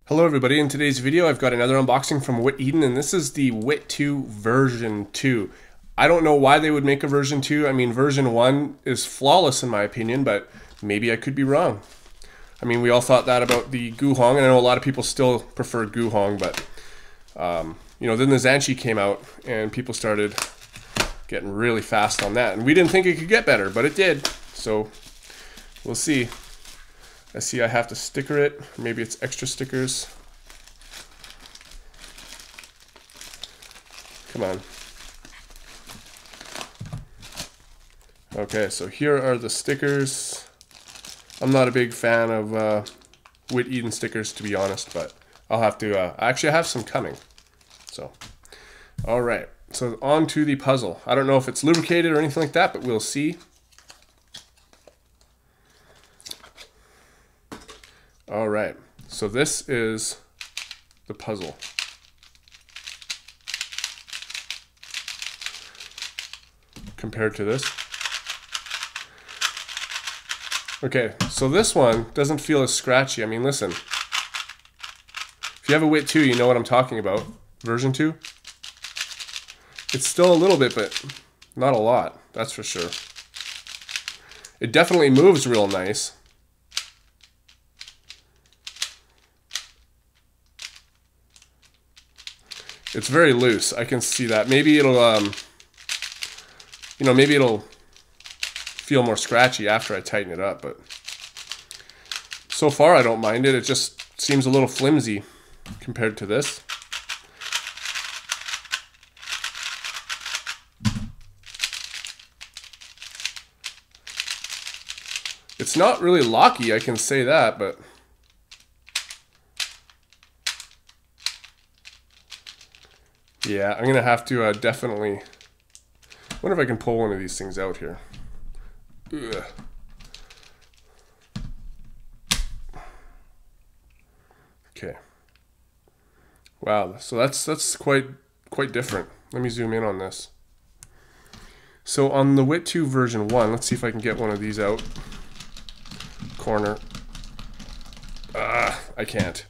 Hello everybody, in today's video I've got another unboxing from WitEden, and this is the WitTwo version 2. I don't know why they would make a version 2. I mean, version 1 is flawless in my opinion, but maybe I could be wrong. I mean, we all thought that about the Guhong, and I know a lot of people still prefer Guhong, but you know, then the Zanchi came out and people started getting really fast on that, and we didn't think it could get better, but it did. So we'll see. I see I have to sticker it. Maybe it's extra stickers. Come on. Okay, so here are the stickers. I'm not a big fan of WitEden stickers, to be honest, but I'll have to, actually I have some coming. So, all right. So on to the puzzle. I don't know if it's lubricated or anything like that, but we'll see. All right, so this is the puzzle. Compared to this. Okay, so this one doesn't feel as scratchy. I mean, listen. If you have a WitTwo, you know what I'm talking about. Version 2. It's still a little bit, but not a lot, that's for sure. It definitely moves real nice. It's very loose. I can see that. Maybe it'll, you know, maybe it'll feel more scratchy after I tighten it up, but so far I don't mind it. It just seems a little flimsy compared to this. It's not really locky, I can say that, but yeah, I'm gonna have to definitely. Wonder if I can pull one of these things out here. Ugh. Okay. Wow. So that's quite different. Let me zoom in on this. So on the WitTwo version 1, let's see if I can get one of these out. Corner. I can't.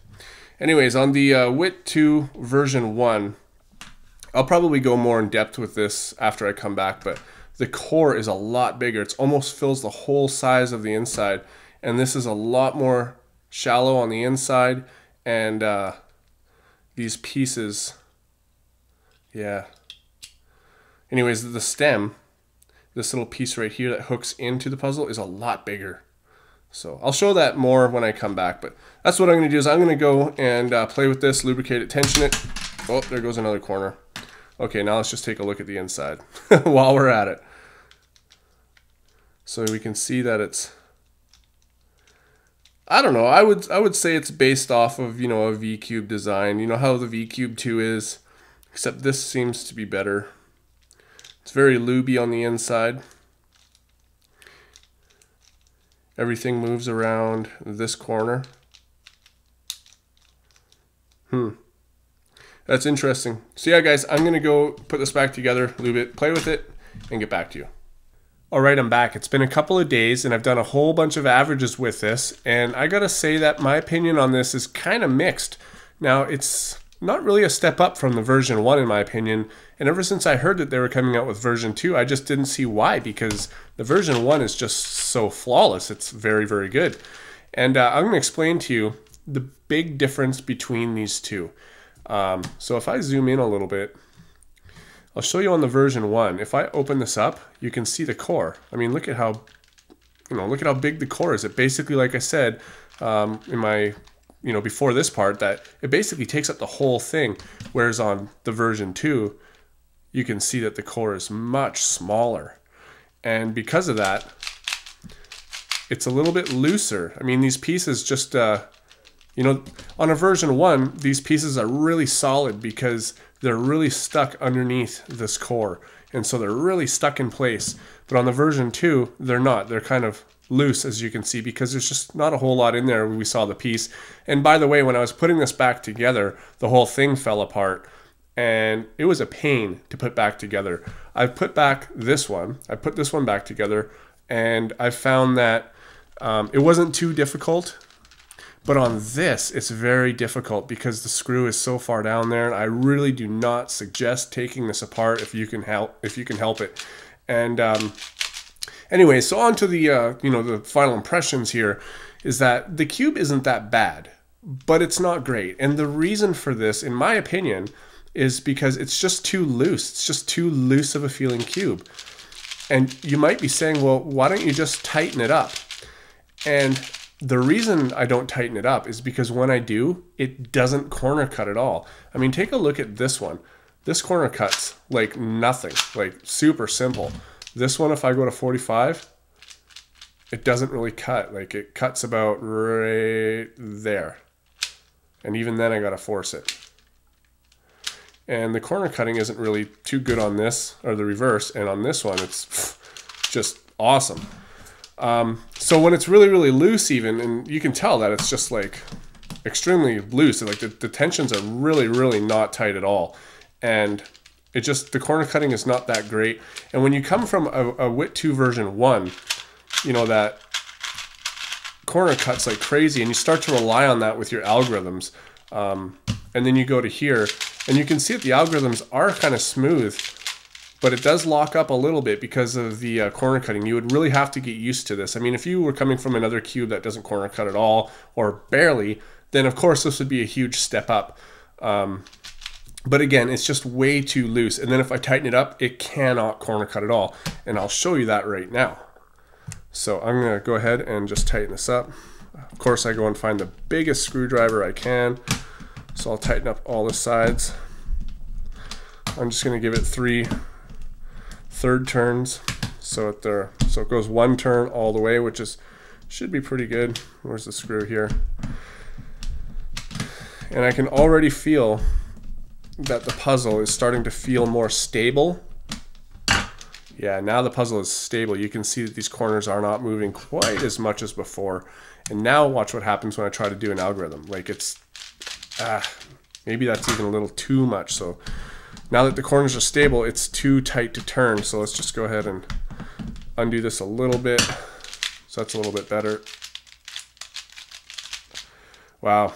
Anyways, on the WitTwo version 1. I'll probably go more in depth with this after I come back, but the core is a lot bigger. It almost fills the whole size of the inside, and this is a lot more shallow on the inside, and these pieces, yeah. Anyways, the stem, this little piece right here that hooks into the puzzle, is a lot bigger. So I'll show that more when I come back, but that's what I'm going to do is I'm going to go and play with this, lubricate it, tension it. Oh, there goes another corner. Okay, now let's just take a look at the inside while we're at it. So we can see that it's, I don't know, I would say it's based off of, you know, a V-Cube design. You know how the V-Cube 2 is, except this seems to be better. It's very looby on the inside. Everything moves around this corner. That's interesting. So yeah, guys, I'm going to go put this back together, lube it, play with it, and get back to you. All right, I'm back. It's been a couple of days, and I've done a whole bunch of averages with this, and I got to say that my opinion on this is kind of mixed. Now, it's not really a step up from the version 1, in my opinion, and ever since I heard that they were coming out with version 2, I just didn't see why, because the version 1 is just so flawless. It's very, very good. And I'm going to explain to you the big difference between these two. So if I zoom in a little bit, I'll show you on the version 1. If I open this up, you can see the core. I mean, look at how, you know, look at how big the core is. It basically, like I said, in my, you know, before this part, that it basically takes up the whole thing. Whereas on the version 2, you can see that the core is much smaller. And because of that, it's a little bit looser. I mean, these pieces just, you know, on a version 1, these pieces are really solid because they're really stuck underneath this core. And so they're really stuck in place. But on the version 2, they're not. They're kind of loose, as you can see, because there's just not a whole lot in there when we saw the piece. And by the way, when I was putting this back together, the whole thing fell apart. And it was a pain to put back together. I put back this one. I put this one back together. And I found that it wasn't too difficult. But on this, it's very difficult because the screw is so far down there, and I really do not suggest taking this apart if you can help it. And anyway, so on to the the final impressions here is that the cube isn't that bad, but it's not great. And the reason for this, in my opinion, is because it's just too loose. It's just too loose of a feeling cube. And you might be saying, well, why don't you just tighten it up? And the reason I don't tighten it up is because when I do, it doesn't corner cut at all. I mean, take a look at this one. This corner cuts like nothing, like super simple. This one, if I go to 45, it doesn't really cut. Like it cuts about right there. And even then I gotta force it. And the corner cutting isn't really too good on this, or the reverse, and on this one it's just awesome. So when it's really, really loose even, and you can tell that it's just like extremely loose, like the tensions are really, really not tight at all. And it just, the corner cutting is not that great. And when you come from a WitTwo version 1, you know, that corner cuts like crazy, and you start to rely on that with your algorithms. And then you go to here, and you can see that the algorithms are kind of smooth, but it does lock up a little bit because of the corner cutting. You would really have to get used to this. I mean, if you were coming from another cube that doesn't corner cut at all, or barely, then of course this would be a huge step up. But again, it's just way too loose. And then if I tighten it up, it cannot corner cut at all. And I'll show you that right now. So I'm gonna go ahead and just tighten this up. Of course, I go and find the biggest screwdriver I can. So I'll tighten up all the sides. I'm just gonna give it 3 third turns. So it goes 1 turn all the way, which should be pretty good. Where's the screw here? And I can already feel that the puzzle is starting to feel more stable. Yeah, now the puzzle is stable. You can see that these corners are not moving quite as much as before. And now watch what happens when I try to do an algorithm. Like it's, maybe that's even a little too much. So now that the corners are stable, it's too tight to turn. So let's just go ahead and undo this a little bit. So that's a little bit better. Wow.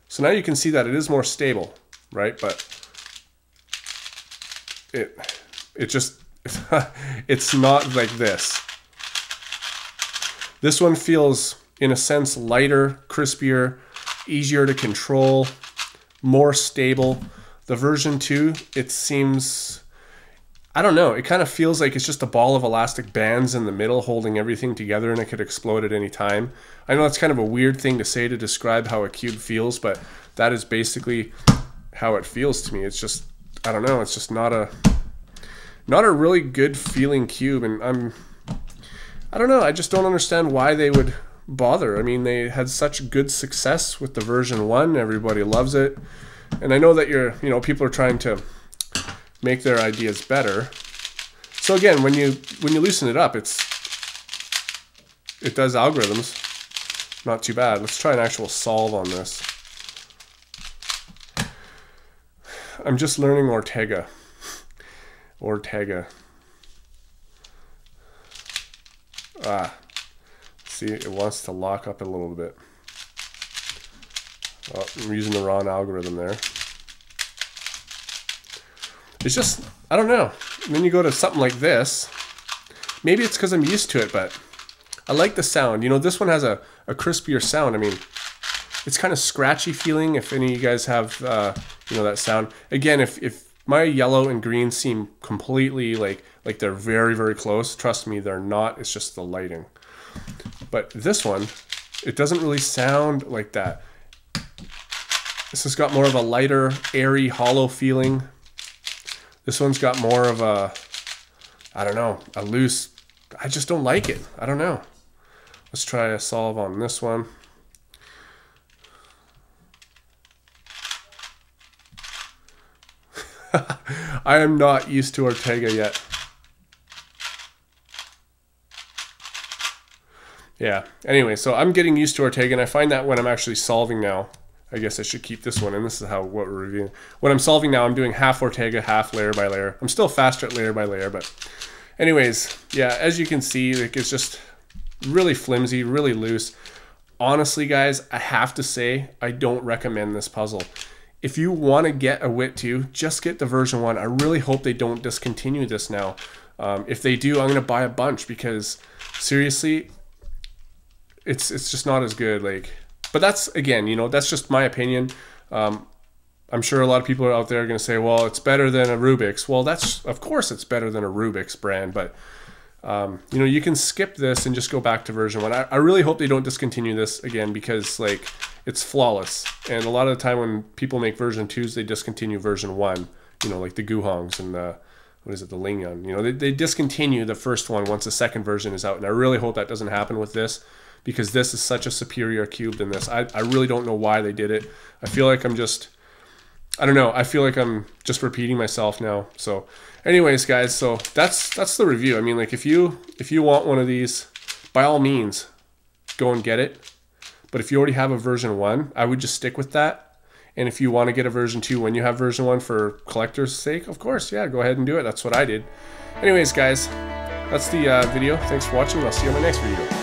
So now you can see that it is more stable, right? But it just, it's not like this. This one feels, in a sense, lighter, crispier, easier to control, more stable. The version 2, it seems, I don't know, it kind of feels like it's just a ball of elastic bands in the middle holding everything together, and it could explode at any time. I know that's kind of a weird thing to say to describe how a cube feels, but that is basically how it feels to me. It's just, I don't know, it's just not a really good feeling cube, and I don't know, I just don't understand why they would bother. I mean, they had such good success with the version 1, everybody loves it, and I know that people are trying to make their ideas better. So again, when you loosen it up, it does algorithms not too bad. Let's try an actual solve on this. I'm just learning Ortega. See, it wants to lock up a little bit. Oh, I'm using the wrong algorithm there. It's just, I don't know. And then you go to something like this. Maybe it's because I'm used to it, but I like the sound. You know, this one has a crispier sound. I mean, it's kind of scratchy feeling, if any of you guys have, that sound. Again, if my yellow and green seem completely like they're very, very close, trust me, they're not. It's just the lighting. But this one, it doesn't really sound like that. This has got more of a lighter, airy, hollow feeling. This one's got more of a, I don't know, a loose, I just don't like it. I don't know. Let's try a solve on this one. I am not used to Ortega yet. Yeah, anyway, so I'm getting used to Ortega, and I find that when I'm actually solving now, I guess I should keep this one, and this is what we're reviewing. When I'm solving now, I'm doing half Ortega, half layer by layer. I'm still faster at layer by layer, but anyways, yeah, as you can see, like, it's just really flimsy, really loose. honestly, guys, I have to say, I don't recommend this puzzle. If you want to get a WitTwo, just get the version 1. I really hope they don't discontinue this now. If they do, I'm going to buy a bunch because seriously, it's just not as good. Like, but that's, again, you know, that's just my opinion. I'm sure a lot of people are out there going to say, well, it's better than a Rubik's. Well, that's, of course it's better than a Rubik's brand, but you know, you can skip this and just go back to version 1. I really hope they don't discontinue this again because, like, it's flawless. And a lot of the time when people make version 2s, they discontinue version 1, you know, like the Guhongs and the, what is it, the Lingyun. You know, they discontinue the first one once the second version is out. And I really hope that doesn't happen with this because this is such a superior cube than this. I really don't know why they did it. I feel like I'm just, I don't know. I feel like I'm just repeating myself now. So anyways, guys, so that's the review. I mean, like, if you want one of these, by all means, go and get it. But if you already have a version 1, I would just stick with that. And if you want to get a version 2 when you have version 1 for collector's sake, of course, yeah, go ahead and do it. That's what I did. Anyways, guys, that's the video. Thanks for watching. I'll see you on my next video.